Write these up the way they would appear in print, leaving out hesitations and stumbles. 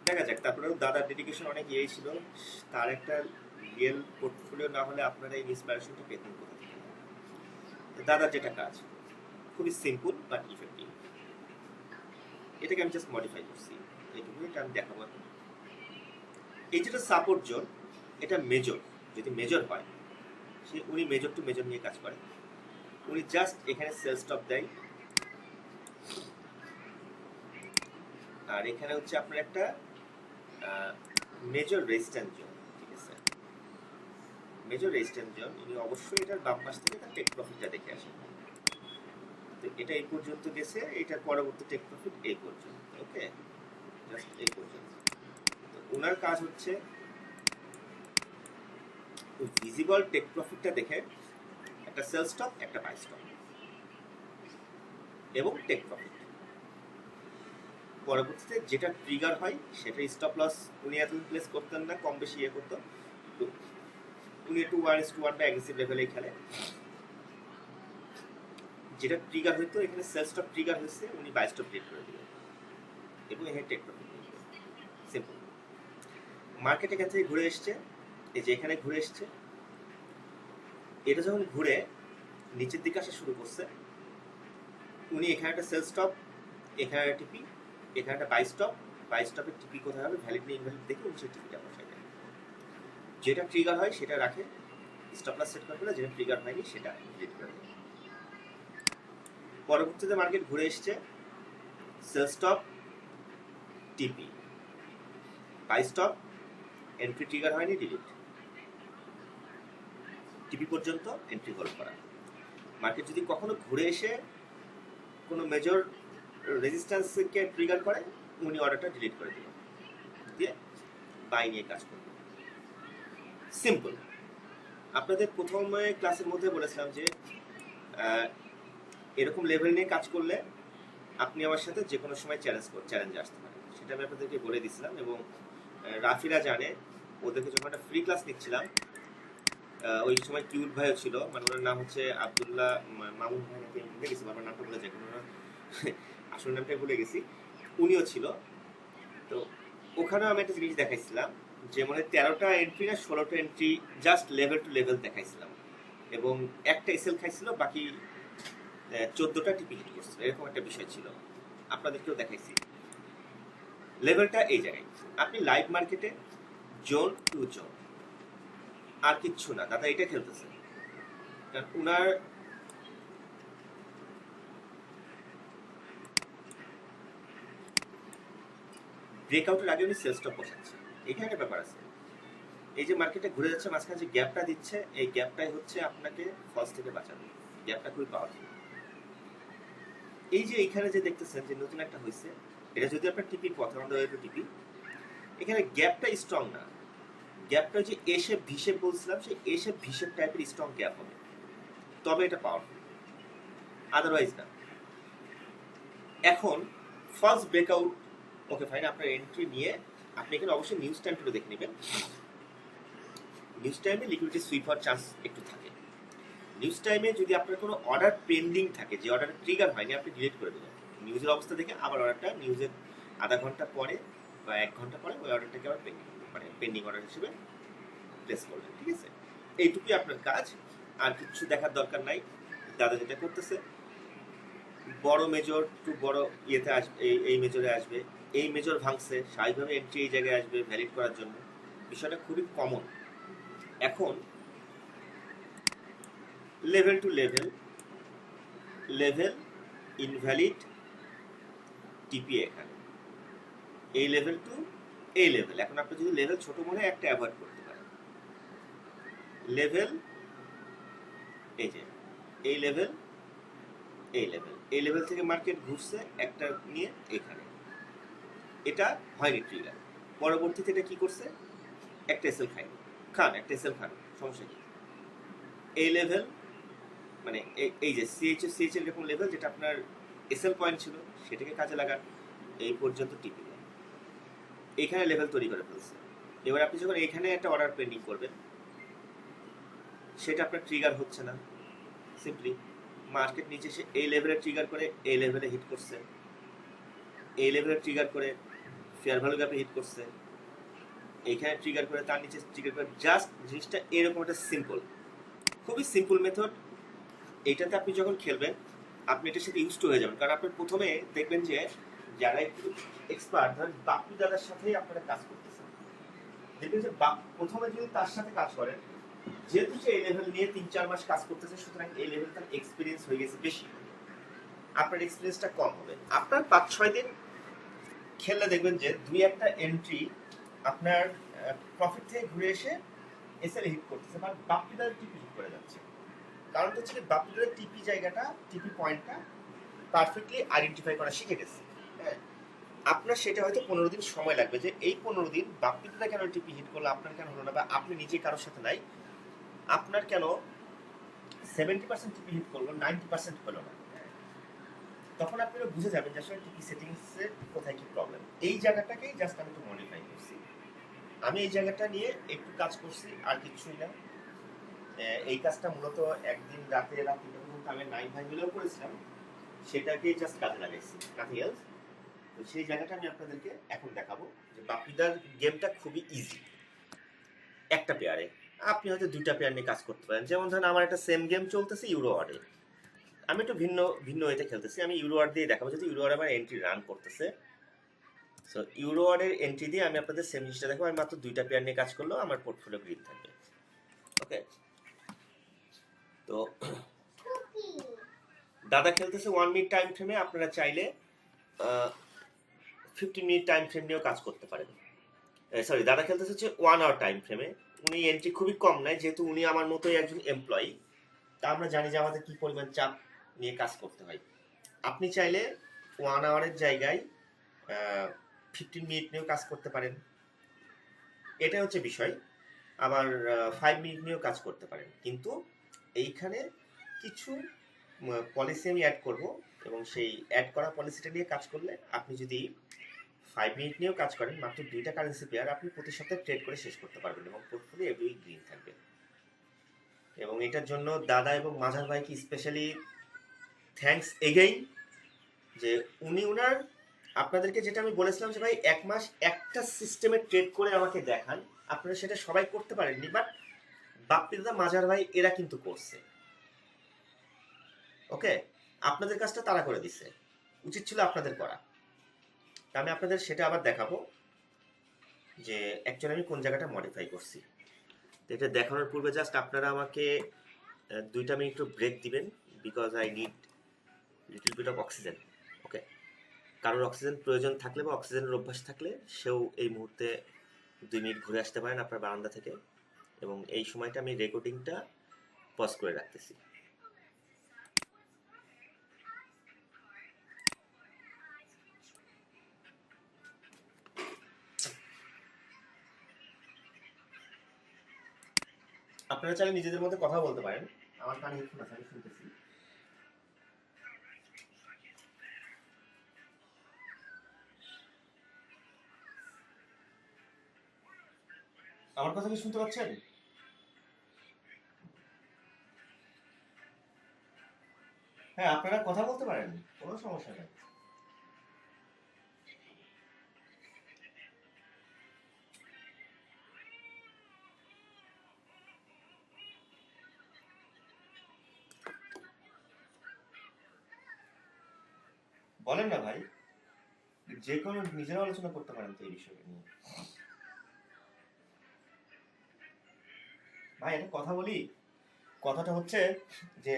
দেখা যাক। তারপরেও দাদার ডেডিকেশন অনেক ইয়ে ছিল, তার একটা রিয়েল পোর্টফোলিও না হলে আপনারা এই ইন্সপিরেশনটা পেতেন কোথা থেকে? দাদার যেটা কাজ খুবই সিম্পল বাট ইফেক্টিভ, এটাকে আমি জাস্ট মডিফাই করছি, এইটুকু এটা আমি দেখাবো এখন। এই যেটা সাপোর্ট জোন, এটা মেজর, যদি মেজর হয় সে উনি মেজর টু মেজর নিয়ে কাজ করে। উনি জাস্ট এখানে সেল স্টপ দেয়, আর এখানে হচ্ছে আপনার একটা মেজর রেজিস্ট্যান্স জোন, ঠিক আছে? মেজর রেজিস্ট্যান্স জোন উনি অবশ্যই এটার বাম পাশ থেকে তার টেক প্রফিটটা দেখে আসেন। তো এটা এই পর্যন্ত গেছে, এটার পরবর্তী টেক প্রফিট এই পর্যন্ত, ওকে, জাস্ট এই পর্যন্ত। তো ওনার কাজ হচ্ছে ভিজিবল টেক প্রফিটটা দেখে একটা সেল স্টপ, একটা বাই স্টপ এবং টেক প্রফিট, পরবর্তীতে যেটা ট্রিগার হয় সেটা স্টপ লস উনি এতদিন প্লেস করতেন না, কম বেশি ইয়ে করতো। তো উনি একটু 1:1 বা অ্যাগ্রেসিভ লেভেলেই খেলে। যেটা ট্রিগার হইতো, এখানে সেল স্টপ ট্রিগার হয়েছে, উনি বাই স্টপ ট্রেড করে দিলেন এবং এখানে টেক প্রফিট নিয়ে নেবেন। সিম্পল। মার্কেট এখান থেকে ঘুরে এসছে, এই যে এখানে ঘুরে এসছে, এটা যখন ঘুরে নিচের দিকে আসা শুরু করছে, উনি এখানে একটা সেল স্টপ, এখানে একটা টিপি, এখানে একটা বাই স্টপ, বাই স্টপের টিপি কোথায় হবে, ভ্যালিড না ইনভ্যালিড দেখে উনি সেই টিপিটা বসায় দেয়। যেটা ট্রিগার হয় সেটা রাখে, স্টপ লস সেট করে, যেটা ট্রিগার হয়নি সেটা ডিলিট করে দেয়। পরবর্তীতে মার্কেট ঘুরে এসছে, সেল স্টপ, টিপি, বাই স্টপ, এন্ট্রি ট্রিগার হয়নি, ডিলিট, টিপি পর্যন্ত এন্ট্রি হোল্ড করা। মার্কেট যদি কখনো ঘুরে এসে কোনো মেজর রেজিস্ট্যান্সকে ট্রিগার করে, উনি অর্ডারটা ডিলিট করে দিলেন, দিয়ে বাই নিয়ে কাজ করবেন। সিম্পল। আপনাদের প্রথম ক্লাসের মধ্যে বলেছিলাম যে এরকম লেভেল নিয়ে কাজ করলে আপনি আমার সাথে যে কোনো সময় চ্যালেঞ্জে আসতে পারেন, সেটা আমি আপনাদেরকে বলে দিয়েছিলাম। এবং রাফিরা জানে, ওদেরকে যখন একটা ফ্রি ক্লাস নিচ্ছিলাম, ওই সময় কিউট ভাইও ছিল, মানে ওনার নাম হচ্ছে আবদুল্লাহ মামুন ভাই নাকি, আমি ভুলে গেছি, আমার নামটা ভুলে যাই, আসল নামটাই ভুলে গেছি, উনিও ছিল। তো ওখানেও আমি একটা জিনিস দেখাইছিলাম যে মানে 13টা এন্ট্রি না 16টা entry just level two level দেখাইছিলাম, এবং একটা এসএল খাইছিল, বাকি 14টা টিপি হিট করছিল, এরকম একটা বিষয় ছিল, আপনাদেরকেও দেখাইছি। লেভেলটা এই জায়গায়, আপনি লাইভ মার্কেটে জোন টু জোন, আর কিচ্ছু না, দাদা এটা খেলতেছে। কারণ উনার ব্রেকআউটের আগে উনি সেল স্টপ বসাচ্ছে, এখানে একটা ব্যাপার আছে। এই যে মার্কেটে ঘুরে যাচ্ছে, মাঝখানে যে গ্যাপটা দিচ্ছে, এই গ্যাপটাই হচ্ছে আপনাকে ফলস থেকে বাঁচানো, গ্যাপটা খুবই পাওয়ারফুল। এই যে এইখানে যে দেখতেছেন যে নতুন একটা হয়েছে, এটা যদি আপনার টিপি পথ টিপি, এখানে গ্যাপটা স্ট্রং না, গ্যাপটা যে এ শেপ ভি শেপ বলছিলাম, সেই এ শেপ ভি শেপ টাইপের স্ট্রং গ্যাপ হবে, তবে এটা পাওয়ারফুল, আদারওয়াইজ না। এখন ফার্স্ট ব্রেকআউট, ওকে ফাইন, আপনার এন্ট্রি নিয়ে আপনি এখানে অবশ্যই নিউজ টাইমটা দেখে নেবেন। নিউজ টাইমে লিকুইডিটি সুইপ হওয়ার চান্স একটু থাকে। নিউজ টাইমে যদি আপনার কোনো অর্ডার পেন্ডিং থাকে, যে অর্ডার ট্রিগার হয়নি, আপনি ডিলিট করে দেবেন। নিউজের অবস্থা দেখে আবার অর্ডারটা নিউজের আধা ঘন্টা পরে বা 1 ঘন্টা পরে ওই অর্ডারটাকে আবার পেন্ডিং অর্ডার হিসেবে প্লেস করবেন, ঠিক আছে? এইটুকুই আপনার কাজ, আর কিছু দেখার দরকার নাই। দাদা যেটা করতেছে, বড় মেজর টু বড় ইয়েতে আসবে, এই মেজরে আসবে, এই মেজর ভাঙছে, স্বাভাবিকভাবে এন্ট্রি এই জায়গায় আসবে ভ্যালিড করার জন্য, বিষয়টা খুবই কমন। এখন level two level, level invalid TPA, এখানে এই লেভেল টু এই লেভেল। এখন আপনি যদি লেভেল ছোট মনে একটা অ্যাভয়েড করতে পারেন, লেভেল এই যে এই লেভেল, এই লেভেল, এই লেভেল থেকে মার্কেট ঘুরছে একটা নিয়ে এখানে, এটা হয়নি ট্রিগার। পরবর্তীতে এটা কি করছে, একটা এসএল খান একটা এসএল খান, সমস্যা কি? এই লেভেল মানে এই যে সিএইচ এর এরকম লেভেল, যেটা আপনার এসএল পয়েন্ট ছিল, সেটাকে কাজে লাগান, এই পর্যন্ত টিপি দেন, এইখানে লেভেল তৈরি করে ফেলছে। এবার আপনি যখন এখানে একটা অর্ডার পেন্ডিং করবেন, সেটা আপনার ট্রিগার হচ্ছে না, সিম্পলি মার্কেট নিচে এই লেভেলে ট্রিগার করে এই লেভেলে হিট করছে, এই লেভেলে ট্রিগার করে ফেয়ার ভ্যালু গ্যাপে হিট করছে, এইখানে ট্রিগার করে তার নিচে ট্রিগার করে, জাস্ট জিনিসটা এরকম একটা সিম্পল, খুবই সিম্পল মেথড। এইটাতে আপনি যখন খেলবেন আপনি এটার সাথে ইউজ টু হয়ে যাবেন, কারণ আপনি প্রথমে দেখবেন যে যারা একটু এক্সপার্ট, ধরেন বাপু দাদার সাথেই আপনারা কাজ করতেছেন, দেখবেন যে প্রথমে যদি তার সাথে কাজ করেন, যেহেতু সে এই লেভেল নিয়ে 3-4 মাস কাজ করতেছে, সুতরাং এই লেভেল তার এক্সপিরিয়েন্স হয়ে গেছে বেশি, আপনার এক্সপিরিয়েন্সটা কম হবে। আপনার 5-6 দিন খেললে দেখবেন যে 2-1টা এন্ট্রি আপনার প্রফিট থেকে ঘুরে এসে এসএল হিট করতেছে, বা বাপিদার টিপি হিট করে যাচ্ছে। কারণ হচ্ছে কি, বাপিদার টিপি জায়গাটা, টিপি পয়েন্টটা পারফেক্টলি আইডেন্টিফাই করা শিখে গেছে। হ্যাঁ, আপনার সেটা হয়তো 15 দিন সময় লাগবে, যে এই 15 দিন বাপিদাটা কেন টিপি হিট করলো, আপনার কেন হলো না, বা আপনি নিজে কারোর সাথে নাই, আপনার কেন 70% টিপি হিট করলো, 90% হলো না, তখন আপনারা বুঝে যাবেন যে আসলে টিপি সেটিংসের কোথায় কি প্রবলেম। এই জায়গাটাকেই জাস্ট আমি একটু মডিফাই করছি, আমি এই জায়গাটা নিয়ে একটু কাজ করছি, আর কিছুই না। এই কাজটা মূলত একদিন রাতে পর্যন্ত আমি 9 ভাই মিলেও করেছিলাম, সেটাকেই জাস্ট কাজে লাগাইছি, নাথিং এলস। তো সেই জায়গাটা আমি আপনাদেরকে এখন দেখাবো, যে বাপিদার গেমটা খুবই ইজি। একটা পেয়ারে আপনি হয়তো 2টা পেয়ার নিয়ে কাজ করতে পারেন। যেমন ধরেন আমার একটা সেম গেম চলতেছে ইউরো ওয়ার্ডে, আমি একটু ভিন্ন ওয়েতে খেলতেছি, আমি ইউরো ওয়ার্ড দিয়ে দেখাবো, যেহেতু ইউরো ওয়ার্ড আমার এন্ট্রি রান করতেছে। সো ইউরো ওয়ার্ডের এন্ট্রি দিয়ে আমি আপনাদের সেম জিনিসটা দেখাবো, আমি মাত্র 2টা পেয়ার নিয়ে কাজ করলেও আমার পোর্টফোলিও গ্রিন থাকবে। ওকে, তো দাদা খেলতেছে 1 মিনিট টাইম ফ্রেমে, আপনারা চাইলে 15 মিনিট টাইম ফ্রেম নিয়েও কাজ করতে পারেন। সরি, দাদা খেলতেছে হচ্ছে 1 আওয়ার টাইম ফ্রেমে। উনি এন্ট্রি খুবই কম নেয়, যেহেতু উনি আমার মতোই একজন এমপ্লয়ি, তা আমরা জানি যে আমাদের কি পরিমাণ চাপ নিয়ে কাজ করতে হয়। আপনি চাইলে 1 আওয়ারের জায়গায় 15 মিনিট নিয়েও কাজ করতে পারেন, এটা হচ্ছে বিষয়। আবার 5 মিনিট নিয়েও কাজ করতে পারেন, কিন্তু এইখানে কিছু পলিসি আমি অ্যাড করব, এবং সেই অ্যাড করা পলিসিটা নিয়ে কাজ করলে আপনি যদি 5 মিনিট নিয়েও কাজ করেন, মাত্র 2টা কারেন্সি পেয়ার আপনি প্রতি সপ্তাহে ট্রেড করে শেষ করতে পারবেন, এবং পোর্টফোলিও এভরি গ্রিন থাকবে। এবং এটার জন্য দাদা এবং মাঝার ভাইকে স্পেশালি থ্যাঙ্কস এগেইন, যে উনি ওনার, আপনাদেরকে যেটা আমি বলেছিলাম যে ভাই 1 মাস একটা সিস্টেমে ট্রেড করে আমাকে দেখান, আপনারা সেটা সবাই করতে পারেননি, বাট বাপ্পি দাদা, মাজার ভাই এরা কিন্তু করছে। ওকে, আপনাদের কাজটা তারা করে দিছে, উচিত ছিল আপনাদের করা। আমি আপনাদের সেটা আবার দেখাবো যে অ্যাকচুয়ালি আমি কোন জায়গাটা মডিফাই করছি। তো এটা দেখানোর পূর্বে জাস্ট আপনারা আমাকে 2টা মিনিট একটু ব্রেক দিবেন, because I need little bit of oxygen. Okay, কারোর অক্সিজেন প্রয়োজন থাকলে বা অক্সিজেনের অভ্যাস থাকলে সেও এই মুহূর্তে 2 মিনিট ঘুরে আসতে পারেন আপনার বারান্দা থেকে, এবং এই সময়টা আমি রেকর্ডিংটা পজ করে রাখতেছি। আপনারা চাইলে নিজেদের মধ্যে কথা বলতে পারেন, আমার কানে হেডফোন আছে, আমি শুনতেছি। আমার কথা কি শুনতে পাচ্ছেন? হ্যাঁ, আপনারা কথা বলতে পারেন, কোনো সমস্যা নেই। বলেন না ভাই, যে কোনো নিজেরা আলোচনা করতে পারেন তো এই বিষয় নিয়ে। ভাই একটা কথা বলি, কথাটা হচ্ছে যে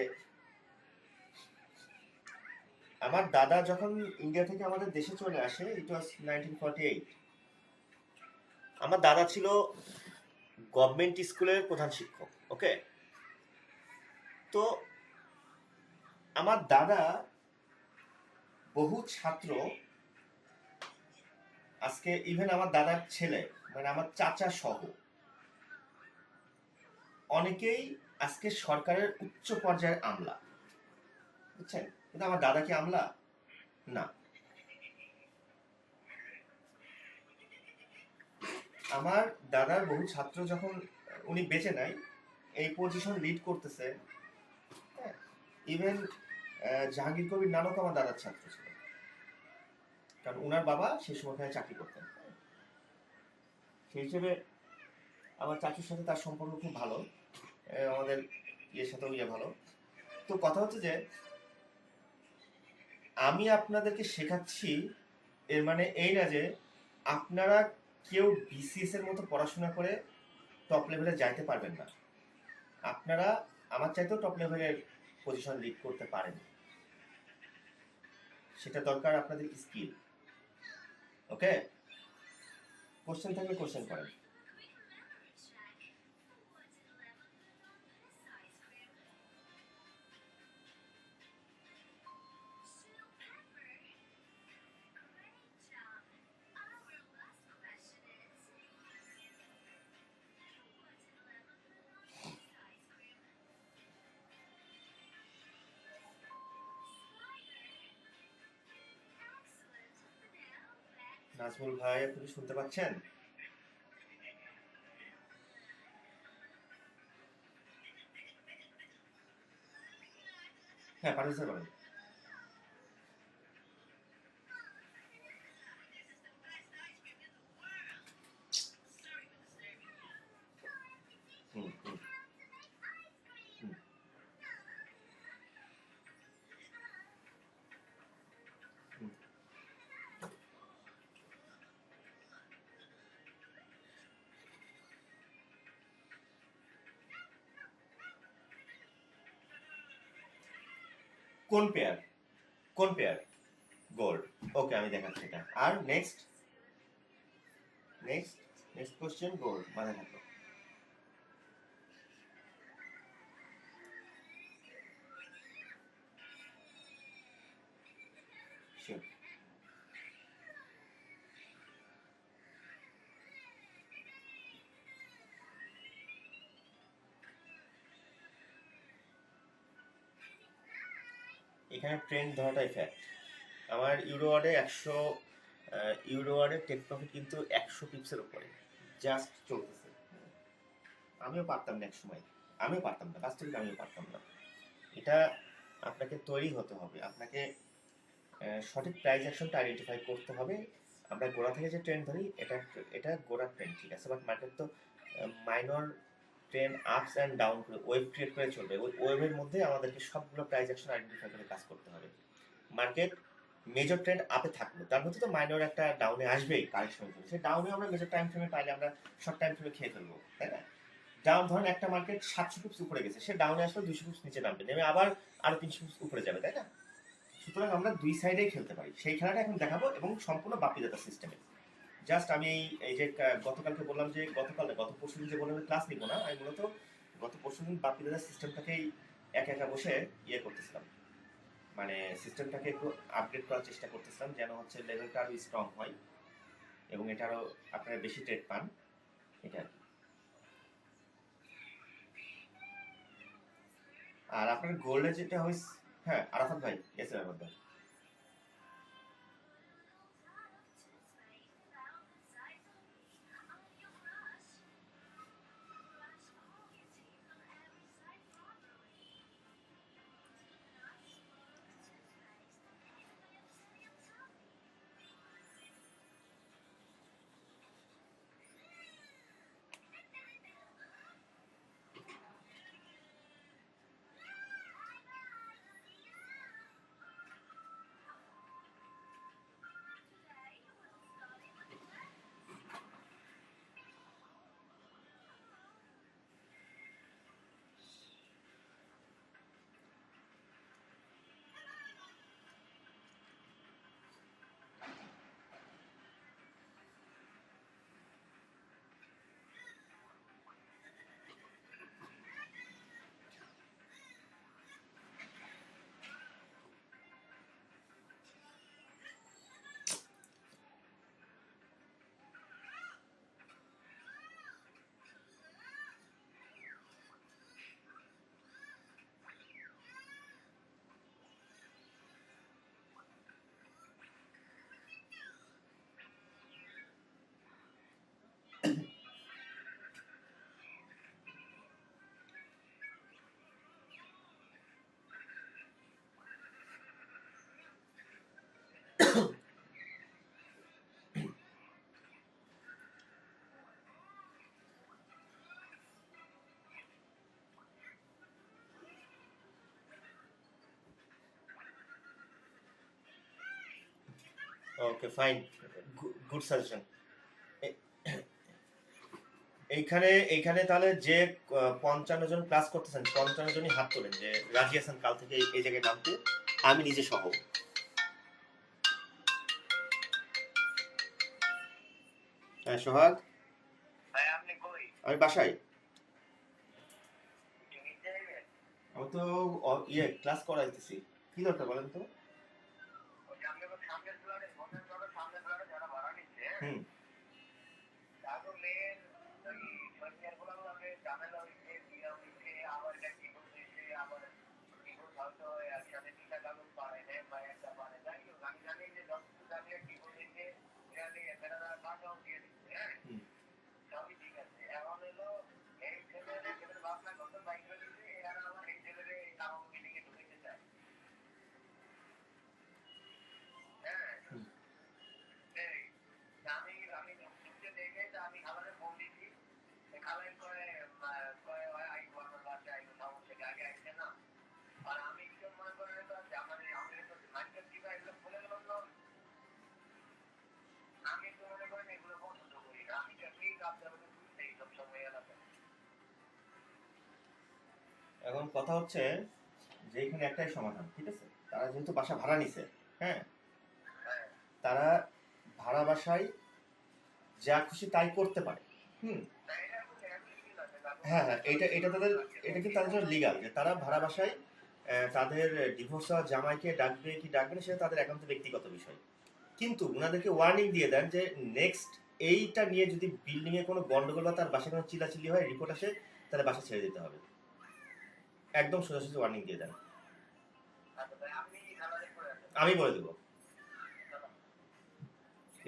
আমার দাদা যখন ইন্ডিয়া থেকে আমাদের দেশে চলে আসে, ইট ওয়াজ 1948। আমার দাদা ছিল গভর্নমেন্ট স্কুলের প্রধান শিক্ষক। ওকে, তো আমার দাদা বহু ছাত্র, আজকে ইভেন আমার দাদার ছেলে, মানে আমার চাচা সহ অনেকেই আজকে সরকারের উচ্চ পর্যায়ের আমলা, বুঝছেন? কিন্তু আমার দাদা কি আমলা? না। আমার দাদার বহু ছাত্র যখন উনি বেঁচে নাই, এই পজিশন লিড করতেছে, ইভেন জাহাঙ্গীর কবির নানক আমার দাদার ছাত্র ছিল, কারণ উনার বাবা সেই সময় চাকরি করতেন। সেই হিসেবে আমার চাচুর সাথে তার সম্পর্ক খুব ভালো, আমাদের ইয়ের সাথেও ভালো। তো কথা হচ্ছে যে আমি আপনাদেরকে শেখাচ্ছি, এর মানে এই না যে আপনারা কেউ বিসিএস এর মতো পড়াশোনা করে টপ লেভেলে যাইতে পারবেন না। আপনারা আমার চাইতেও টপ লেভেলের পজিশন লিড করতে পারেন, সেটা দরকার আপনাদের স্কিল। ওকে, কোশ্চেন থাকলে কোশ্চেন করেন। নাজমুল ভাই, আপনি শুনতে পাচ্ছেন? হ্যাঁ, পাঠিয়ে করেন। হুম হুম হুম। হুম। কোন পেয়ার? কোন পেয়ার? গোল্ড। ওকে, আমি দেখাচ্ছি এটা। আর next next next question gold, মাথায় থাকলো। শিওর। এখানে ট্রেন্ড ধরাটাই ফ্যাক্ট। আমার ইউরোওয়ার্ডে 100, ইউরোওয়ার্ডে টেক প্রফিট কিন্তু 100 পিপসের উপরে জাস্ট চলতেছে। আমিও পারতাম না এক সময়, আমিও পারতাম না, বাস্তবিক আমিও পারতাম না। এটা আপনাকে তৈরি হতে হবে, আপনাকে সঠিক প্রাইস অ্যাকশনটা আইডেন্টিফাই করতে হবে। আমরা গোড়া থেকে যে ট্রেন্ড ধরি, এটা এটা গোড়ার ট্রেন্ড, ঠিক আছে, বাট মার্কেট তো minor trend ups and down করে ওয়েভ ক্রিয়েট করে চলবে। ওই ওয়েভের মধ্যে আমাদেরকে সবগুলো প্রাইস অ্যাকশন আইডেন্টিফাই করে কাজ করতে হবে। মার্কেট মেজর ট্রেন্ড আপে থাকলো, তার মধ্যে তো মাইনর একটা ডাউনে আসবেই কারেকশনের জন্য। সেই ডাউনে আমরা মেজর টাইম ফ্রেমে পাইলে আমরা শর্ট টাইম ফ্রেমে খেয়ে ফেলবো, তাই না? ডাউন ধরেন একটা মার্কেট 700 পিপস উপরে গেছে, সে ডাউনে আসলে 200 পিপস নিচে নামবে, নেমে আবার আরো 300 পিপস উপরে যাবে, তাই না? সুতরাং আমরা দুই সাইডেই খেলতে পারি, সেই খেলাটা এখন দেখাবো, এবং সম্পূর্ণ বাপি দাতা সিস্টেমে। জাস্ট আমি এই যে গতকালকে বললাম যে গত পরশুদিন যে বললাম ক্লাস নিব না, আমি মূলত গত পরশুদিন বাপি দাতা সিস্টেমটাকেই একা একা বসে করতেছিলাম, মানে সিস্টেমটাকে একটু আপডেট করার চেষ্টা করতেছিলাম, যেন হচ্ছে লেভেলটা আরো স্ট্রং হয় এবং এটা আরো আপনারা বেশি ট্রেড পান, এটা আর কি। আর আপনার গোল্ডে যেটা হয়েছে, হ্যাঁ আরাফাত ভাই, এসে আরাফাত ভাই। Okay fine, good suggestion. এইখানে এইখানে তাহলে যে 55 জন ক্লাস করতেছেন 55 জনই হাত তোলেন যে রাজি আছেন কাল থেকে এই জায়গায় নামতে, আমি নিজে সহ। হ্যাঁ সোহাগ, আমি বাসায়। আমি তো ক্লাস করাইতেছি। কি দরকার বলেন তো? হুম। হুম। হুম। এখন কথা হচ্ছে যে এখানে একটাই সমাধান, ঠিক আছে? তারা যেহেতু বাসা ভাড়া নিছে, হ্যাঁ, তারা ভাড়া বাসায় যা খুশি তাই করতে পারে। হুম। হ্যাঁ হ্যাঁ, এটা এটা তাদের, এটা কিন্তু তাদের জন্য লিগাল যে তারা ভাড়া বাসায় তাদের ডিভোর্স হওয়া জামাইকে ডাকবে কি ডাকবে না সেটা তাদের একান্ত ব্যক্তিগত বিষয়। কিন্তু ওনাদেরকে ওয়ার্নিং দিয়ে দেন যে নেক্সট এইটা নিয়ে যদি বিল্ডিং এ কোনো গন্ডগোল বা তার বাসায় কোনো চিল্লাচিল্লি হয়, রিপোর্ট আসে, তাহলে বাসা ছেড়ে দিতে হবে। একদম সোজাসুজি ওয়ার্নিং দিয়ে দেন। আমি বলে দেবো।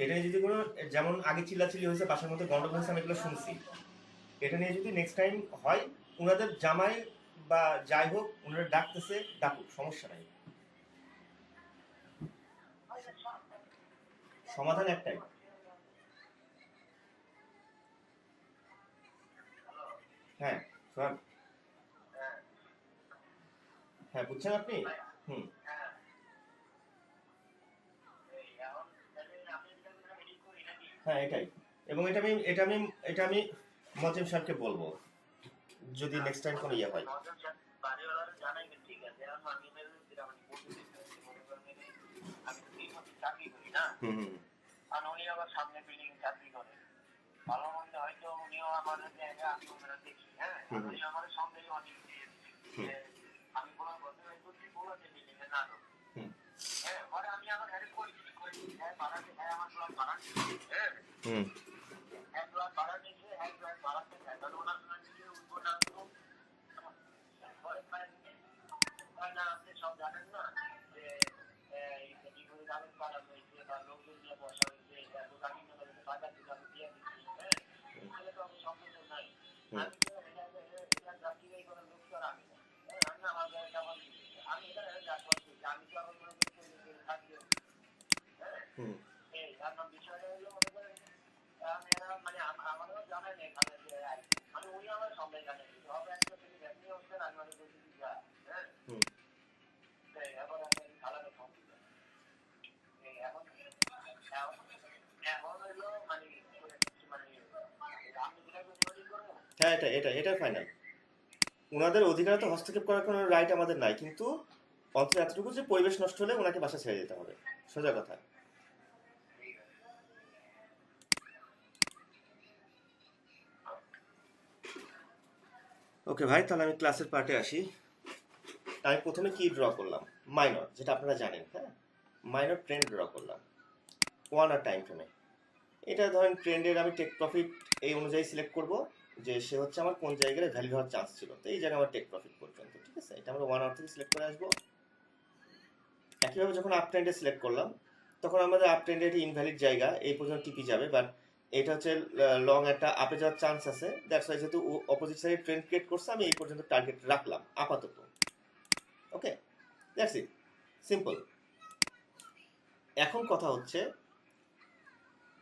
এটা নিয়ে যদি কোনো, যেমন আগে চিল্লাচিল্লি হয়েছে বাসার মধ্যে গন্ডগোল হয়েছে, আমি এগুলো শুনছি, এটা নিয়ে যদি নেক্সট টাইম হয়, ওনাদের জামাই বা যাই হোক ওনারা ডাকতেছে, ডাকুক, সমস্যা নাই। সমাধান একটাই। হ্যাঁ শোন, হ্যাঁ বুঝছেন আপনি? হুম। হ্যাঁ এটাই। এবং এটা আমি মজিম সাহেবকে বলবো যদি নেক্সট টাইম কোনো ইয়ে হয়। হুম হুম। হুম হুম। হুম। হুম। হুম। হুম। হুম। হুম। হ্যাঁ এটা এটা এটা ফাইনাল। ওনাদের অধিকারে তো হস্তক্ষেপ করার কোনো রাইট আমাদের নাই, কিন্তু অন্তত এতটুকু যে পরিবেশ নষ্ট হলে ওনাকে বাসা ছেড়ে দিতে হবে, সোজা কথা। ওকে ভাই, তাহলে আমি ক্লাসের পার্টে আসি। আমি প্রথমে কি ড্র করলাম? মাইনর, যেটা আপনারা জানেন, হ্যাঁ, মাইনর ট্রেন্ড ড্র করলাম 1 আর টাইম ফ্রেমে। এটা ধরেন ট্রেন্ডের আমি টেক প্রফিট এই অনুযায়ী সিলেক্ট করব যে সে হচ্ছে আমার কোন জায়গায় ভ্যালু হওয়ার চান্স ছিল, তো এই জায়গায় আমার টেক প্রফিট পর্যন্ত, ঠিক আছে? এটা আমরা 1 আওয়ার থেকে সিলেক্ট করে আসবো। একইভাবে যখন আপ ট্রেন্ডে সিলেক্ট করলাম, তখন আমাদের আপ ট্রেন্ডে এটি ইনভ্যালিড জায়গা, এই পর্যন্ত টিপি যাবে, বাট এটা হচ্ছে লং একটা আপে যাওয়ার চান্স আছে, দ্যাটস ওয়াই যেহেতু অপোজিট সাইডে ট্রেন্ড ক্রিয়েট করছে আমি এই পর্যন্ত টার্গেট রাখলাম আপাতত। ওকে, দ্যাটস ইট, সিম্পল। এখন কথা হচ্ছে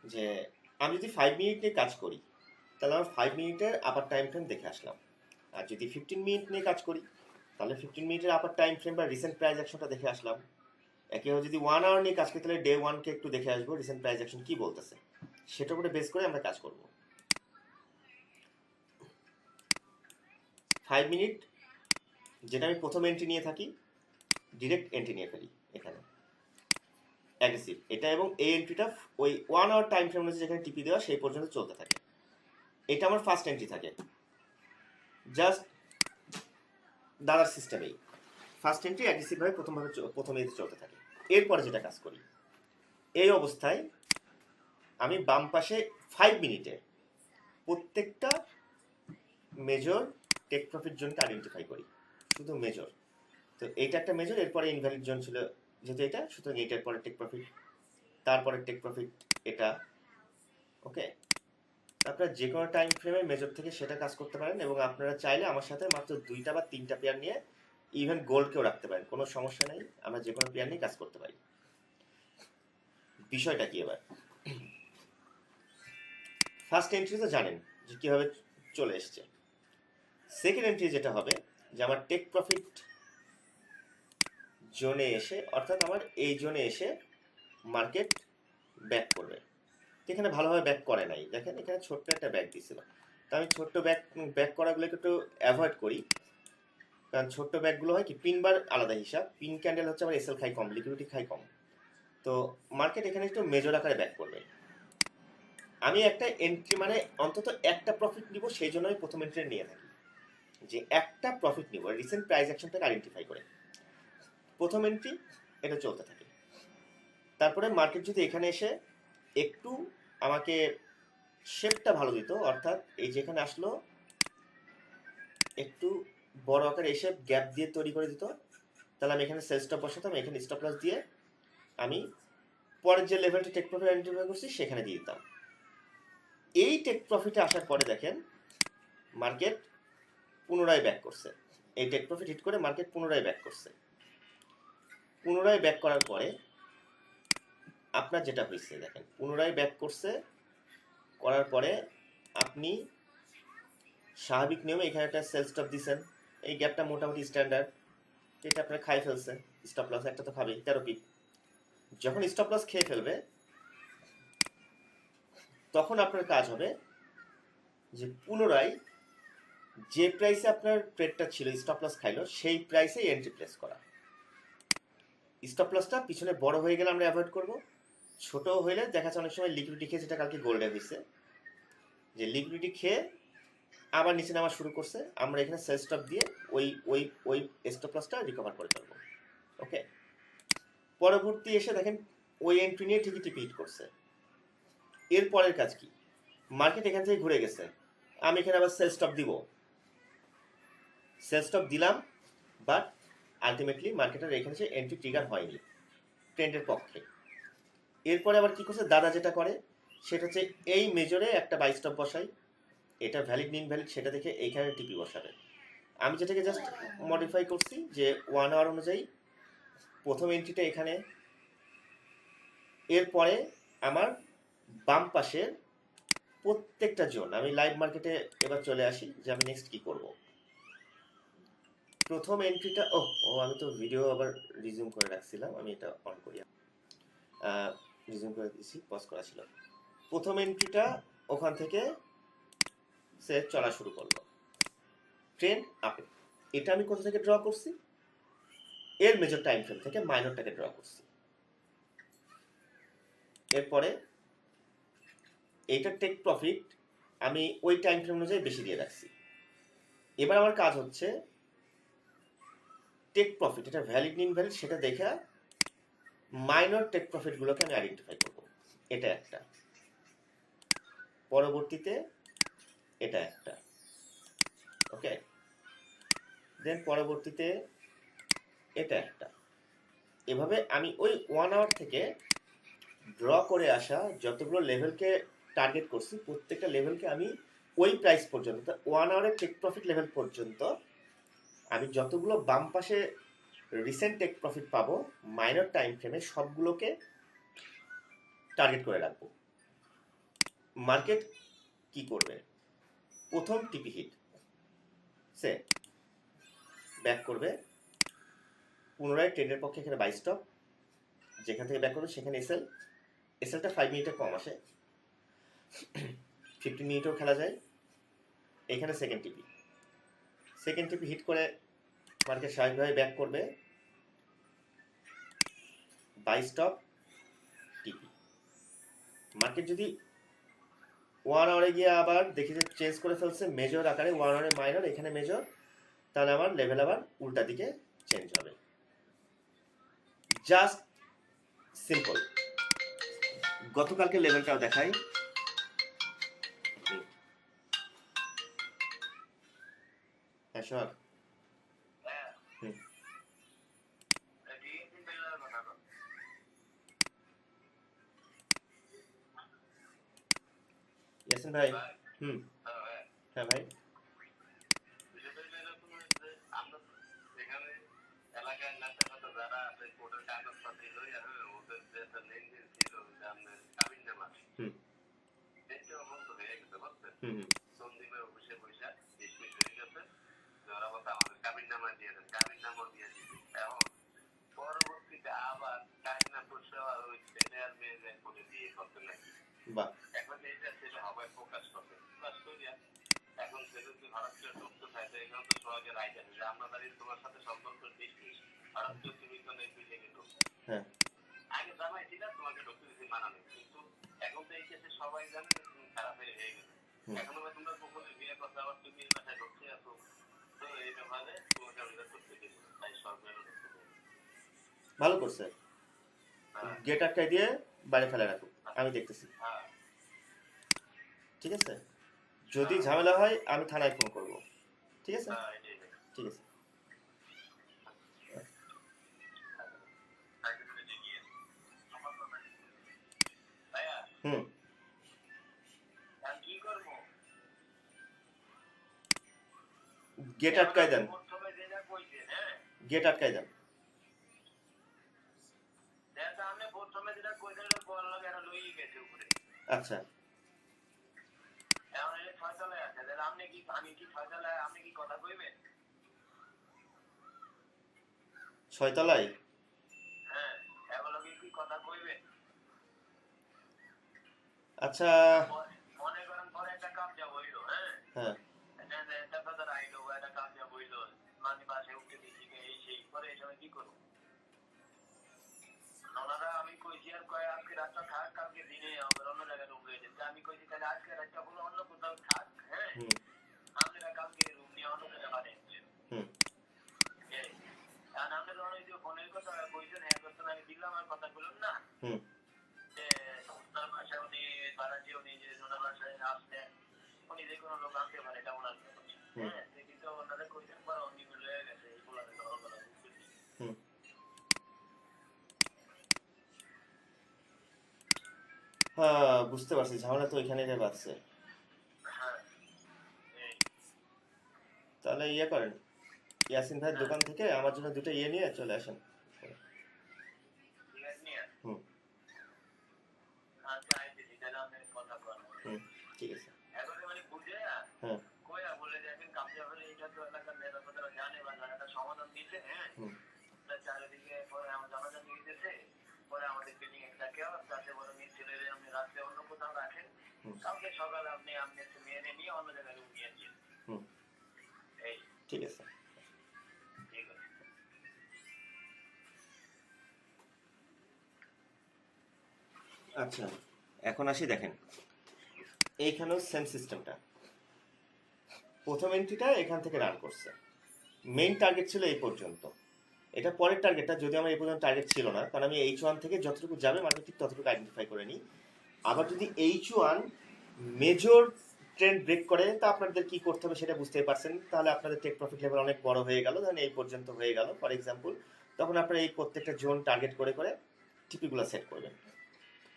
যে আমি যদি 5 মিনিট নিয়ে কাজ করি, তাহলে আমার 5 মিনিটের আপার টাইম ফ্রেম দেখে আসলাম। আর যদি 15 মিনিট নিয়ে কাজ করি, তাহলে 15 মিনিটের আপার টাইম ফ্রেম বা রিসেন্ট প্রাইস অ্যাকশনটা দেখে আসলাম। একইভাবে যদি 1 আওয়ার নিয়ে কাজ করি তাহলে ডে 1 কে একটু দেখে আসবো রিসেন্ট প্রাইস অ্যাকশন কি বলতেছে, সেটার উপরে বেস করে আমরা কাজ করব। 5 মিনিট যেটা আমি প্রথম এন্ট্রি নিয়ে থাকি, ডিরেক্ট এন্ট্রি নিয়ে ফেলি এখানে অ্যাগ্রেসিভ এটা, এবং এই এন্ট্রিটা ওই 1 আওয়ার টাইম ফ্রেম অনুযায়ী যেখানে টিপি দেওয়া সেই পর্যন্ত চলতে থাকে। এটা আমার ফার্স্ট এন্ট্রি থাকে। জাস্ট দাদার সিস্টেমেই ফার্স্ট এন্ট্রি অ্যাগ্রেসিভভাবে প্রথম এতে চলতে থাকে। এরপরে যেটা কাজ করি, এই অবস্থায় আমি বাম পাশে 5 মিনিটে প্রত্যেকটা মেজর টেক প্রফিট জোনকে আইডেন্টিফাই করি, শুধু মেজর। তো এইটা একটা মেজর, এরপরে ইনভ্যালিড জোন ছিল যেহেতু এটা, সুতরাং এইটার পরে টেক প্রফিট, তারপরে টেক প্রফিট এটা। ওকে, আপনারা যে কোনো টাইম ফ্রেমে মেজর থেকে সেটা কাজ করতে পারেন, এবং আপনারা চাইলে আমার সাথে মাত্র 2টা বা 3টা পেয়ার নিয়ে ইভেন গোল্ডকেও রাখতে পারেন, কোনো সমস্যা নেই, আমরা যে কোনো পেয়ার নিয়ে কাজ করতে পারি। বিষয়টা কি এবার, ফার্স্ট এন্ট্রি তো জানেন যে কীভাবে চলে এসছে। সেকেন্ড এন্ট্রি যেটা হবে যে আমার টেক প্রফিট জোনে এসে, অর্থাৎ আমার এই জোনে এসে মার্কেট ব্যাক করবে। এখানে ভালোভাবে ব্যাক করে নাই, দেখেন এখানে ছোট্ট একটা ব্যাক দিছিল। তো আমি ছোট্ট ব্যাক করাগুলোকে একটু অ্যাভয়েড করি, কারণ ছোট্ট ব্যাকগুলো হয় কি পিনবার আলাদা হিসাব, পিন ক্যান্ডেল হচ্ছে আমার এসএল খাই কম, লিকুইডিটি খাই কম। তো মার্কেট এখানে একটু মেজর আকারে ব্যাক করবে। আমি একটা এন্ট্রি মানে অন্তত একটা প্রফিট নিব, সেই জন্য আমি প্রথম এন্ট্রি নিয়ে থাকি যে একটা প্রফিট নিব রিসেন্ট প্রাইস অ্যাকশনটাকে আইডেন্টিফাই করে। প্রথম এন্ট্রি এটা চলতে থাকে। তারপরে মার্কেট যদি এখানে এসে একটু আমাকে শেপটা ভালো দিত, অর্থাৎ এই যেখানে আসলো একটু বড় আকারে এসে গ্যাপ দিয়ে তৈরি করে দিত, তাহলে আমি এখানে সেল স্টপ বসাতাম, এখানে স্টপ লস দিয়ে আমি পরের যে লেভেলটা টেক প্রফিট আইডেন্টিফাই করছি সেখানে দিয়ে দিতাম। এই টেক প্রফিটে আসার পরে দেখেন মার্কেট পুনরায় ব্যাক করছে, এই টেক প্রফিট হিট করে মার্কেট পুনরায় ব্যাক করছে। পুনরায় ব্যাক করার পরে আপনার যেটা হয়েছে দেখেন, পুনরায় ব্যাক করছে, করার পরে আপনি স্বাভাবিক নিয়মে এখানে একটা সেল স্টপ দিচ্ছেন, এই গ্যাপটা মোটামুটি স্ট্যান্ডার্ড, এটা আপনার খাই ফেলছে, স্টপ লস একটা তো খাবেই 13 পিপ। যখন স্টপ লস খেয়ে ফেলবে তখন আপনার কাজ হবে যে পুনরায় যে প্রাইসে আপনার ট্রেডটা ছিল স্টপ লস খাইলো সেই প্রাইসে এন্ট্রি প্লেস করা। স্টপ লসটা পিছনে বড় হয়ে গেলে আমরা অ্যাভয়েড করব, ছোট হইলে দেখা যাচ্ছে অনেক সময় লিকুইডিটি খেয়ে, যেটা কালকে গোল্ডে হয়েছে যে লিকুইডিটি খেয়ে আবার নিচে নামা শুরু করছে, আমরা এখানে সেল স্টপ দিয়ে ওই ওই ওই স্টপ লসটা রিকভার করে ফেলবো। ওকে, পরবর্তী এসে দেখেন ওই এন্ট্রি নিয়ে ঠিকই টিপি হিট করছে। এর পরের কাজ কি, মার্কেট এখান থেকে ঘুরে গেছে, আমি এখানে আবার সেল স্টপ দিব, সেল স্টপ দিলাম, বাট আলটিমেটলি মার্কেটের এখানে সে এন্ট্রি ট্রিগার হয়নি ট্রেন্ডের পক্ষে। এরপরে আবার কি করছে দাদা, যেটা করে সেটা হচ্ছে এই মেজরে একটা বাই স্টপ বসাই, এটা ভ্যালিড ইনভ্যালিড সেটা দেখে এইখানে টিপি বসাবে। আমি যেটাকে জাস্ট মডিফাই করছি যে 1 আওয়ার অনুযায়ী প্রথম এন্ট্রিটা এখানে, এরপরে আমার বাম পাশের প্রত্যেকটা জোন, আমি লাইভ মার্কেটে এবার চলে আসি যে আমি নেক্সট কি করব। প্রথম এন্ট্রিটা আমি তো ভিডিও আবার রিজিউম করে রাখছিলাম, আমি এটা অন করি, রিজিউম করে দিয়েছি, পজ করা ছিল। প্রথম এন্ট্রিটা ওখান থেকে সে চলা শুরু করলো ট্রেন্ড আপে, এটা আমি কোথা থেকে ড্র করছি, এর মেজর টাইম ফ্রেম থেকে মাইনরটাকে ড্র করছি। এরপরে এইটার টেক প্রফিট আমি ওই টাইম ফ্রেম অনুযায়ী বেশি দিয়ে রাখছি। এবার আমার কাজ হচ্ছে টেক প্রফিট, এটা ভ্যালিড ইনভ্যালিড সেটা দেখে মাইনর টেক প্রফিটগুলোকে আমি আইডেন্টিফাই করব। এটা একটা, পরবর্তীতে এটা একটা, ওকে, দেন পরবর্তীতে এটা একটা। এভাবে আমি ওই 1 আওয়ার থেকে ড্র করে আসা যতগুলো লেভেলকে টার্গেট করছি প্রত্যেকটা লেভেলকে আমি ওই প্রাইস পর্যন্ত 1 আওয়ারের টেক প্রফিট লেভেল পর্যন্ত আমি যতগুলো বাম পাশে রিসেন্ট টেক প্রফিট পাবো মাইনর টাইম ফ্রেমে সবগুলোকে টার্গেট করে রাখবো। মার্কেট কি করবে, প্রথম টিপি হিট সে ব্যাক করবে, পুনরায় ট্রেন্ডের পক্ষে এখানে বাই স্টপ, যেখান থেকে ব্যাক করবে সেখানে এসএলটা 5 মিনিটে কম আসে, 15 মিনিটেও খেলা যায়। এখানে সেকেন্ড টিপি হিট করে মার্কেট স্বাভাবিকভাবে ব্যাক করবে, বাই স্টপ টিপি। মার্কেট যদি 1 আওয়ারে গিয়ে আবার দেখি যে চেঞ্জ করে ফেলছে মেজর আকারে, 1 আওয়ারে মাইনর, এখানে মেজর, তাহলে আমার লেভেল আবার উল্টা দিকে চেঞ্জ হবে। Just simple. গতকালকে লেভেলটাও দেখাই। হ্যাঁ সর। হুম। ইয়াসিন ভাই। হুম। হ্যাঁ ভাই। হুম। হুম। বাহ। হ্যাঁ। ভালো করছে, গেট আটকাই দিয়ে বাইরে ফেলে রাখো, আমি দেখতেছি। ঠিক আছে, যদি ঝামেলা হয় আমি থানায় ফোন করব। ঠিক আছে, ঠিক আছে। হুম। গেট আটকাই দেন, গেট আটকাই দেন। আচ্ছা। ছয়তলায়? আচ্ছা। হ্যাঁ। হুম। হুম। হুম। হুম। হুম। হ্যাঁ বুঝতে পারছি, ঝামেলা তো এখানে রে বাড়ছে। তাহলে ইয়ে করেন, ইয়াসিন ভাইয়ের দোকান থেকে আমার জন্য দুটো ইয়ে নিয়ে চলে আসেন। হুম। হুম। ঠিক আছে। হ্যাঁ। হুম। হুম। হুম। ঠিক আছে। আচ্ছা, এখন আসি, দেখেন এইখানেও সেম সিস্টেমটা। প্রথম এন্ট্রিটা এখান থেকে রান করছে, মেইন টার্গেট ছিল এই পর্যন্ত। এটা পরের টার্গেটটা, যদি আমার এই পর্যন্ত টার্গেট ছিল না, কারণ আমি H1 থেকে যতটুকু যাবে মার্কেট ঠিক ততটুকু আইডেন্টিফাই করে নিই। আবার যদি H1 মেজর ট্রেন্ড ব্রেক করে, তা আপনাদের কি করতে হবে সেটা বুঝতেই পারছেন। তাহলে আপনাদের টেক প্রফিট লেভেল অনেক বড় হয়ে গেল, ধরেন এই পর্যন্ত হয়ে গেল ফর এক্সাম্পল। তখন আপনারা এই প্রত্যেকটা জোন টার্গেট করে করে টিপিগুলো সেট করবেন।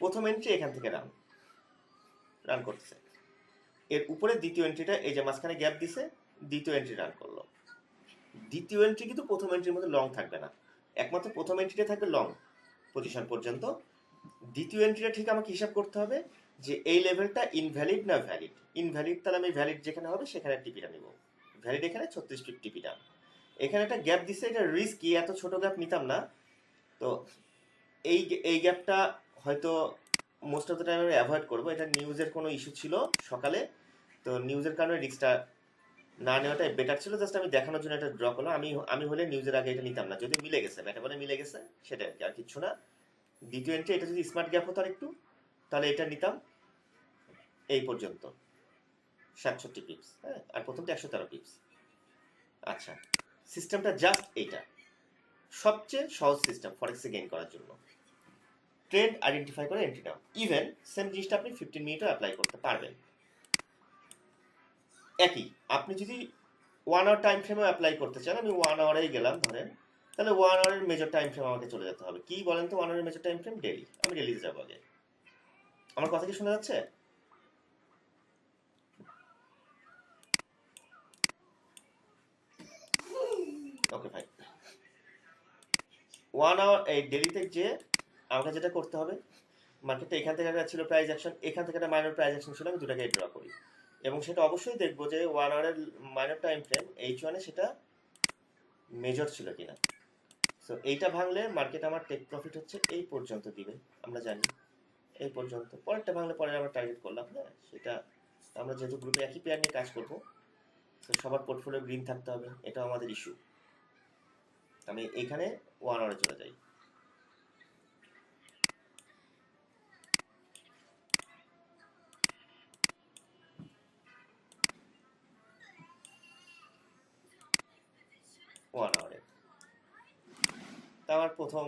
প্রথম এন্ট্রি এখান থেকে রান করতেছে, এর উপরে দ্বিতীয় এন্ট্রিটা এই যে মাঝখানে গ্যাপ দিছে, দ্বিতীয় এন্ট্রি রান করলো। দ্বিতীয় এন্ট্রি কিন্তু প্রথম এন্ট্রির মধ্যে লং থাকবে না, একমাত্র প্রথম এন্ট্রিটা থাকবে লং পজিশন পর্যন্ত। দ্বিতীয় এন্ট্রিটা ঠিক আমাকে হিসাব করতে হবে যে এই লেভেলটা ইনভ্যালিড না ভ্যালিড। ইনভ্যালিড তাহলে আমি ভ্যালিড যেখানে হবে সেখানে টিপিটা নিব, ভ্যালিড এখানে 36 ফিট টিপিটা। এখানে একটা গ্যাপ দিচ্ছে, এটা রিস্কি, এত ছোট গ্যাপ নিতাম না। তো এই এই গ্যাপটা হয়তো মোস্ট অফ দ্য টাইম আমি অ্যাভয়েড করবো। এটা নিউজের কোনো ইস্যু ছিল সকালে, তো নিউজের কারণে রিস্কটা না নেওয়াটাই বেটার ছিল। জাস্ট আমি দেখানোর জন্য এটা ড্র করলাম। আমি হলে নিউজের আগে এটা নিতাম না, যদি মিলে গেছে ব্যাটা বলে মিলে গেছে সেটা আর কি, আর কিচ্ছু না। দ্বিতীয় এন্ট্রি এটা যদি স্মার্ট গ্যাপ হতো আর একটু, তাহলে এটা নিতাম এই পর্যন্ত 67 পিপস, হ্যাঁ, আর প্রথমটা 113 পিপস। আচ্ছা, সিস্টেমটা জাস্ট এইটা, সবচেয়ে সহজ সিস্টেম ফরেক্সে গেইন করার জন্য। ট্রেন্ড আইডেন্টিফাই করে এন্ট্রি নাও। ইভেন সেম জিনিসটা আপনি 15 মিনিটও অ্যাপ্লাই করতে পারবেন। একই, আপনি যদি 1 আওয়ার টাইম ফ্রেমে অ্যাপ্লাই করতে চান, আমি 1 আওয়ারেই গেলাম ধরেন, তাহলে 1 আওয়ারের মেজর টাইম ফ্রেম আমাকে চলে যেতে হবে। কি বলেন তো 1 আওয়ারের মেজর টাইম ফ্রেম? ডেলি। আমি ডেলিতে যাবো আগে। আমার কথা কি শোনা যাচ্ছে? Okay fine. 1 আওয়ার এই ডেলিতে যে আমাকে যেটা করতে হবে, মার্কেটটা এখান থেকে একটা ছিল প্রাইস অ্যাকশন, এখান থেকে একটা মাইনর প্রাইস অ্যাকশন ছিল, আমি দুটাকে ড্র করি এবং সেটা অবশ্যই দেখবো যে 1 আওয়ারের মাইনর টাইম ফ্রেম H1 এ সেটা মেজর ছিল কিনা। সো এইটা ভাঙলে মার্কেট আমার টেক প্রফিট হচ্ছে এই পর্যন্ত দিবে, আমরা জানি এই পর্যন্ত। পরেরটা ভাঙলে পরে আমরা টার্গেট করলাম, হ্যাঁ সেটা আমরা যেহেতু গ্রুপে একই পেয়ার নিয়ে কাজ করবো, তো সবার পোর্টফোলিও গ্রিন থাকতে হবে, এটা আমাদের ইস্যু। আমি এইখানে 1 আওয়ারে চলে যাই। তা আমার প্রথম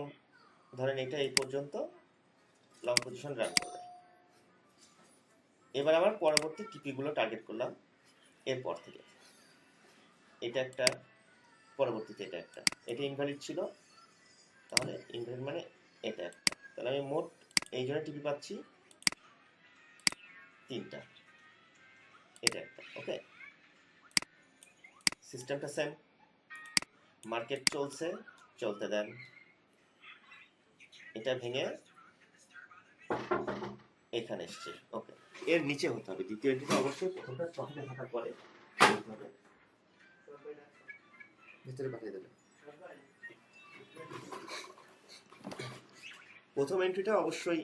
ধরেন এটা এই পর্যন্ত লং পজিশন রান করবে। এবার আমার পরবর্তী টিপিগুলো টার্গেট করলাম এরপর থেকে। এটা একটা, পরবর্তীতে এটা একটা, এটা ইনভ্যালিড ছিল, তাহলে ইনভ্যালিড মানে এটা একটা, তাহলে আমি মোট এই জন্য টিপি পাচ্ছি 3টা, এটা একটা। ওকে, সিস্টেমটা সেম, মার্কেট চলছে, চলতে দেন। এটা ভেঙে এখানে এসছে। ওকে, এর নিচে হতে হবে। দ্বিতীয় এন্ট্রিটা অবশ্যই প্রথমটা প্রফিটে থাকার পরে ভিতরে পাঠিয়ে দেবে। প্রথম এন্ট্রিটা অবশ্যই,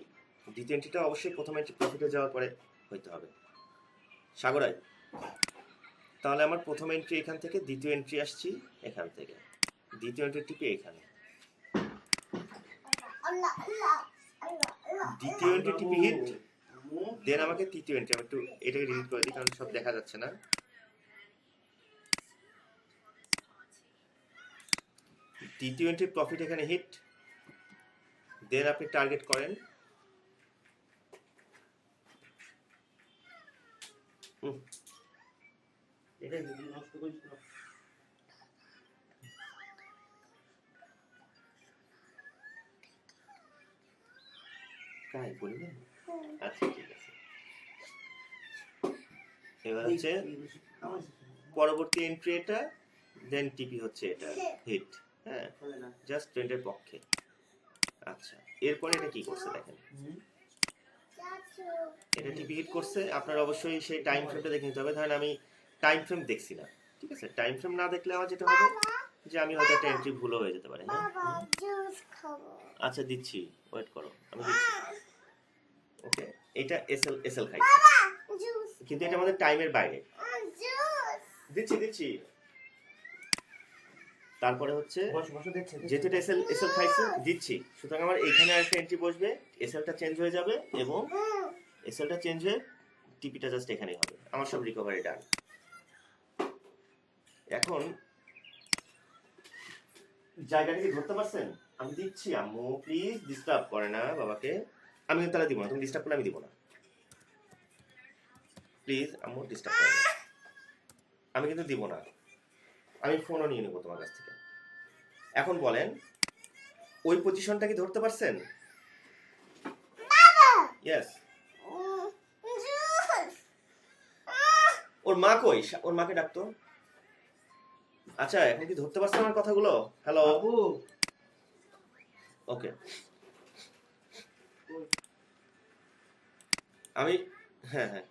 দ্বিতীয় এন্ট্রিটা অবশ্যই প্রথম এন্ট্রি প্রফিটে যাওয়ার পরে হইতে হবে। সাগরাই, তাহলে আমার প্রথম এন্ট্রি এখান থেকে, দ্বিতীয় এন্ট্রি আসছি এখান থেকে, দ্বিতীয় এন্ট্রি টিপে এখানে, দ্বিতীয় এন্ট্রি টিপি হিট, দেন আমাকে তৃতীয় এন্ট্রি, আমি একটু এটাকে ডিলিট করে দিই কারণ সব দেখা যাচ্ছে না। দ্বিতীয় এন্ট্রি প্রফিট এখানে হিট, দেন আপনি টার্গেট করেন আচ্ছা ঠিক আছে। এবার হচ্ছে পরবর্তী এন্ট্রি এটা, দেন টিপি হচ্ছে এটা হিট, হ্যাঁ জাস্ট ট্রেন্ডের পক্ষে। আচ্ছা, এরপরে এটা কি করছে দেখেন, এটা টিপি হিট করছে। আপনার অবশ্যই সেই টাইম ফ্রেমটা দেখে নিতে হবে। ধরেন আমি টাইম ফ্রেম দেখছি না, ঠিক আছে, টাইম ফ্রেম না দেখলে আমার যেটা হবে যে আমি হয়তো একটা এন্ট্রি ভুলও হয়ে যেতে পারে। হ্যাঁ আচ্ছা দিচ্ছি, ওয়েট করো, আমি দিচ্ছি। ওকে, এটা এসএল এসএল খাইছে, কিন্তু এটা আমাদের টাইমের বাইরে। দিচ্ছি দিচ্ছি। তারপরে হচ্ছে যেহেতু এটা এসএল এসএল খাইছে দিচ্ছি, সুতরাং আমার এইখানে একটা এন্ট্রি বসবে, এসএলটা চেঞ্জ হয়ে যাবে এবং এসএলটা চেঞ্জ হয়ে টিপিটা জাস্ট এখানেই হবে। আমার সব রিকভারি ডান। এখন জায়গাটা কি ধরতে পারছেন? আমি দিচ্ছি, আম্মু প্লিজ ডিস্টার্ব করে না বাবাকে। আমি তাহলে দিব না, তুমি ডিস্টার্ব করলে আমি দিব না, প্লিজ আম্মু ডিস্টার্ব করে না। আমি কিন্তু দিব না, আমি ফোনও নিয়ে নেবো তোমার কাছ থেকে। এখন বলেন ওই পজিশনটা কি ধরতে পারছেন? ইয়েস। ওর মা কই? ওর মাকে ডাকতো। আচ্ছা, এখন কি ধরতে পারছেন আমার কথাগুলো? হ্যালো, ওকে। আমি হ্যাঁ হ্যাঁ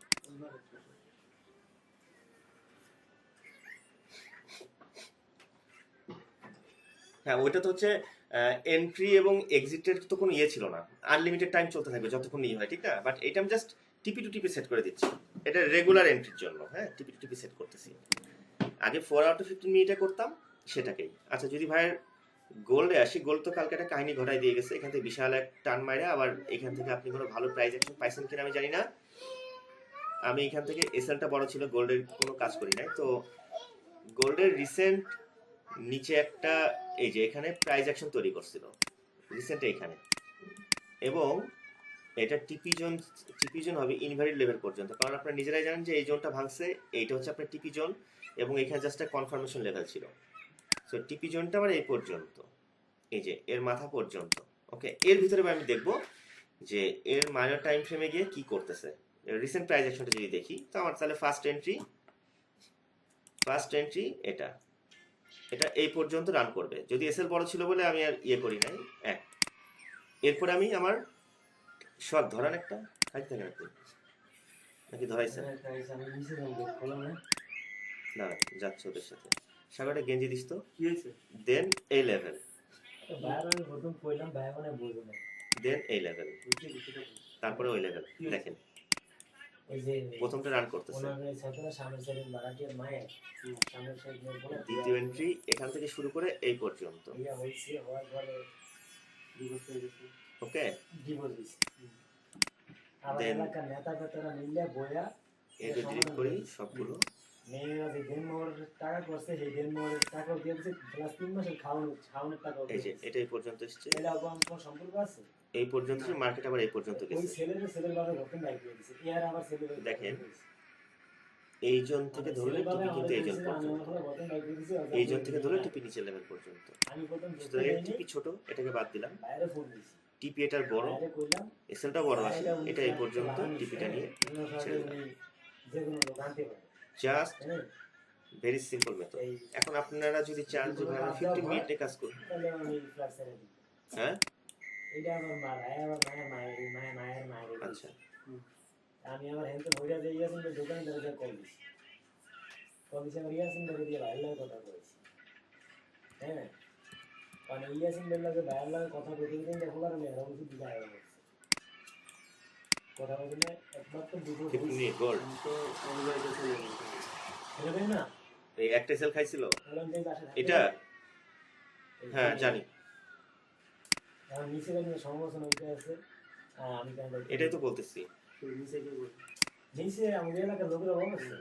হ্যাঁ, ওইটা তো হচ্ছে এন্ট্রি এবং এক্সিটের তো কোনো ইয়ে ছিল না, আনলিমিটেড টাইম চলতে থাকবে যতক্ষণ ইয়ে হয়, ঠিক না? বাট এটা আমি জাস্ট টিপি টু টিপি সেট করে দিচ্ছি, এটা রেগুলার এন্ট্রির জন্য। হ্যাঁ, টিপি টু টিপি সেট করতেছি। আগে 4 আউট অফ 15 মিনিটে করতাম সেটাকেই। আচ্ছা, যদি ভাইয়ের গোল্ডে আসি, গোল্ড তো কালকে একটা কাহিনী ঘটাই দিয়ে গেছে, এখান থেকে বিশাল এক টান মারে, আবার এখান থেকে আপনি কোনো ভালো প্রাইস অ্যাকশন পাইছেন কিনা আমি জানি না। আমি এখান থেকে এসএলটা বড় ছিল, গোল্ডের কোনো কাজ করি নাই। তো গোল্ডের রিসেন্ট নিচে একটা, এই যে এখানে প্রাইস অ্যাকশন তৈরি করছিল রিসেন্ট এইখানে, এবং এটা টিপি জোন হবে ইনভ্যালিড লেভেল পর্যন্ত, কারণ আপনারা নিজেরাই জানেন যে এই জোনটা ভাঙছে, এইটা হচ্ছে আপনার টিপি জোন, এবং এখানে জাস্ট একটা কনফার্মেশন লেভেল ছিল। সো টিপি জোনটা আবার এই পর্যন্ত, এই যে এর মাথা পর্যন্ত। ওকে, এর ভিতরে আমি দেখব যে এর মাইনর টাইম ফ্রেমে গিয়ে কি করতেছে। রিসেন্ট প্রাইস অ্যাকশনটা যদি দেখি, তো আমার তাহলে ফার্স্ট এন্ট্রি এটা এটা এই পর্যন্ত রান করবে। যদি এসএল বড় ছিল বলে আমি আর ইয়ে করি নাই। এরপরে আমি আমার শট ধরান একটা খাইতে থাকেন আপনি, নাকি ধরাইছেন? না, যাচ্ছে ওদের সাথে। সাগরটা গেঞ্জি দিস তো, দেন এই লেভেল, দেন এই লেভেল, তারপরে ওই লেভেল। দেখেন প্রথমটা রান করতেছে, দ্বিতীয় এন্ট্রি এখান থেকে শুরু করে এই পর্যন্ত। ওকে, দেন এটা ডিলিট করি সবগুলো। এই যে এটা এই পর্যন্ত এসছে, এই পর্যন্ত মার্কেট আবার এই পর্যন্ত গেছে। দেখেন এই জোন থেকে ধরলে টিপি কিন্তু এই জোন পর্যন্ত, এই জোন থেকে ধরলে টিপি নিচের লেভেল পর্যন্ত। সুতরাং এর টিপি ছোট, এটাকে বাদ দিলাম। টিপি এটার বড়, এসএলটা বড় আছে, এটা এই পর্যন্ত, টিপিটা নিয়ে ছেড়ে দিলাম। Just very simple method. এখন আপনারা যদি চান যে ভাই আমরা 15 মিনিটে কাজ করব, হ্যাঁ আচ্ছা, আমি আমার হেলথ হইয়া দিয়ে গেছেন যে দোকানে দাঁড়িয়ে কল দিছি, আমার ইয়াসিন ধরে দিয়ে ভাইয়ের লাগে কথা কইছি। হ্যাঁ, কারণ ইয়াসিন লাগে ভাইয়ের লাগে কথা কইতে দিন দেখো আর আমি এরকম কিছু দিতে আগে কথা বললে একমাত্র দুটো 15 মিনিট গোল্ড তো অনুযায়ী গেছে এরকম না। এই একটা সেল খাইছিল এটা, হ্যাঁ জানি। এখন নিচে গেলে সমস্যা হইতে আছে, আমি কেন এটাই তো বলতেছি। নিচে আমাদের এলাকার লোকেরা বলছে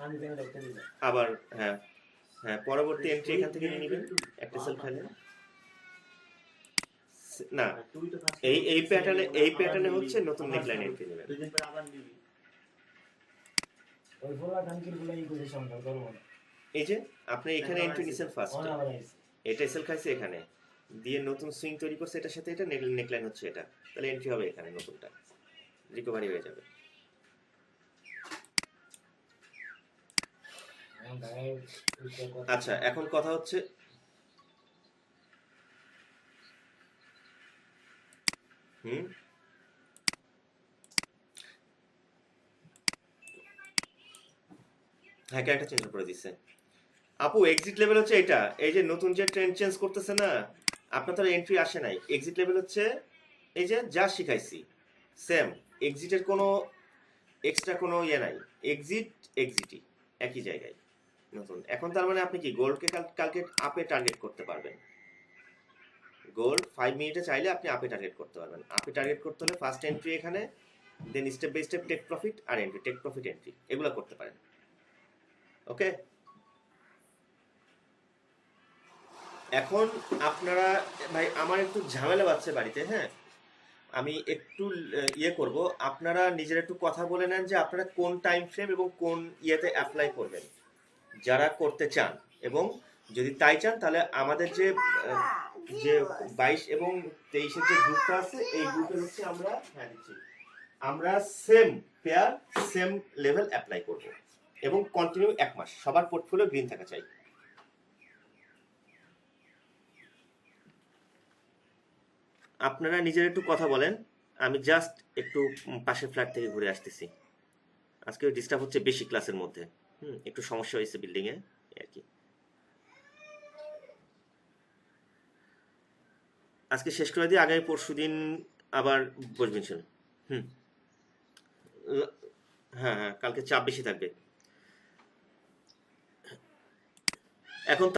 আমি কেন দেখতে দিই আবার হ্যাঁ হ্যাঁ, পরবর্তী এন্ট্রি এখান থেকে নিয়ে নেবেন একটা সেল খেলে না। এই প্যাটার্নে হচ্ছে নতুন নেকলাইন এন্ট্রি নেবেন। এই যে আপনি এখানে এন্ট্রি নিছেন ফার্স্ট, এটা সেল খাইছে এখানে দিয়ে নতুন সুইং তৈরি করছে, এটার সাথে এটা নেকলাইন হচ্ছে এটা, তাহলে এন্ট্রি হবে এখানে, নতুনটা রিকভারি হয়ে যাবে। আচ্ছা, এখন কথা হচ্ছে হ্যাঁ ক্যারেক্টার চেঞ্জ করে দিচ্ছে আপু। এক্সিট লেভেল হচ্ছে এটা, এই যে নতুন যে ট্রেন্ড চেঞ্জ করতেছে না, আপনার তো এন্ট্রি আসে নাই। এক্সিট লেভেল হচ্ছে এই যে যা শিখাইছি সেম, এক্সিটের কোনো এক্সট্রা কোনো ইয়ে নাই, এক্সিটই একই জায়গায় নতুন। এখন তার মানে আপনি কি গোল্ডকে কালকে আপে টার্গেট করতে পারবেন। গোল্ড 5 মিনিটে চাইলে আপনি আপে টার্গেট করতে পারবেন। আপে টার্গেট করতে হলে ফার্স্ট এন্ট্রি এখানে, then step by step take profit আর এন্ট্রি, টেক প্রফিট এন্ট্রি, এগুলো করতে পারেন। ওকে, এখন আপনারা ভাই আমার একটু ঝামেলা বাড়ছে বাড়িতে, হ্যাঁ আমি একটু ইয়ে করব, আপনারা নিজেরা একটু কথা বলে নেন যে আপনারা কোন টাইম ফ্রেম এবং কোন ইয়েতে অ্যাপ্লাই করবেন যারা করতে চান। এবং যদি তাই চান তাহলে আমাদের যে 22 এবং 23-এর যে গ্রুপটা আছে, এই গ্রুপে হচ্ছে আমরা same pair same level apply করব এবং কন্টিনিউ 1 মাস, সবার পোর্টফোলিও গ্রিন থাকা চাই। আপনারা নিজেরা একটু কথা বলেন, আমি জাস্ট একটু পাশের ফ্ল্যাট থেকে ঘুরে আসতেছি। আজকে ডিস্টার্ব হচ্ছে বেশি ক্লাসের মধ্যে, একটু সমস্যা হয়েছে বিল্ডিং এ আর কি। আজকে শেষ করে দিয়ে আগামী পরশু দিন আবার বসবেন শুনুন। হুম। হ্যাঁ হ্যাঁ, কালকে চাপ বেশি থাকবে এখন।